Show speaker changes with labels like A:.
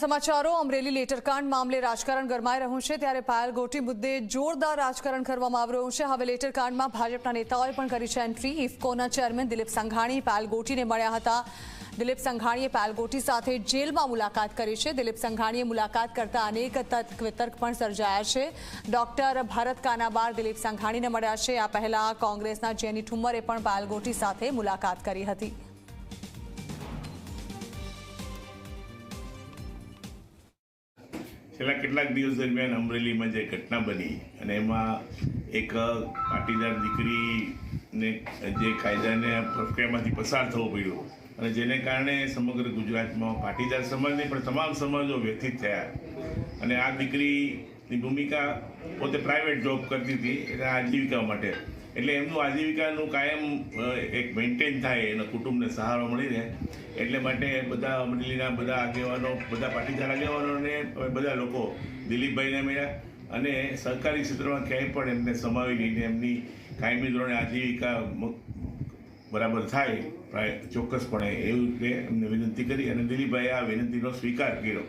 A: સમાચારો અમરેલી લેટરકાંડ મામલે રાજકારણ ગરમાઈ રહ્યું છે ત્યારે પાયલ ગોટી મુદ્દે જોરદાર રાજકારણ કરવામાં આવી રહ્યું છે। હવે લેટરકાંડમાં ભાજપના નેતાઓએ પણ કરી છે એન્ટ્રી। ઇફકોના ચેરમેન દિલીપ સંઘાણી પાયલ ગોટીને મળ્યા હતા। દિલીપ સંઘાણીએ પાયલ ગોટી સાથે જેલમાં મુલાકાત કરી છે। દિલીપ સંઘાણીએ મુલાકાત કરતા અનેક તર્ક વિતર્ક પણ સર્જાયા છે। ડોક્ટર ભરત કાનાબાર દિલીપ સંઘાણીને મળ્યા છે। આ પહેલા કોંગ્રેસના જેની ઠુમ્મરે પણ પાયલ ગોટી સાથે મુલાકાત કરી હતી।
B: છેલ્લા કેટલાક દિવસ દરમિયાન અમરેલીમાં જે ઘટના બની અને એમાં એક પાટીદાર દીકરીને જે કાયદાને પ્રક્રિયામાંથી પસાર થવું પડ્યું અને જેને કારણે સમગ્ર ગુજરાતમાં પાટીદાર સમાજને પણ તમામ સમાજો વ્યથિત થયા। અને આ દીકરીની ભૂમિકા પોતે પ્રાઇવેટ જોબ કરતી હતી એટલે આજીવિકા માટે, એટલે એમનું આજીવિકાનું કાયમ એક મેન્ટેન થાય, એના કુટુંબને સહારો મળી રહે એટલે માટે બધા અમરેલીના બધા આગેવાનો, બધા પાટીદાર આગેવાનોને બધા લોકો દિલીપભાઈને મળ્યા અને સરકારી ક્ષેત્રમાં ક્યાંય પણ એમને સમાવી લઈને એમની કાયમી ધોરણે આજીવિકા બરાબર થાય ચોક્કસપણે એવું રીતે એમને વિનંતી કરી અને દિલીપભાઈએ આ વિનંતીનો સ્વીકાર કર્યો।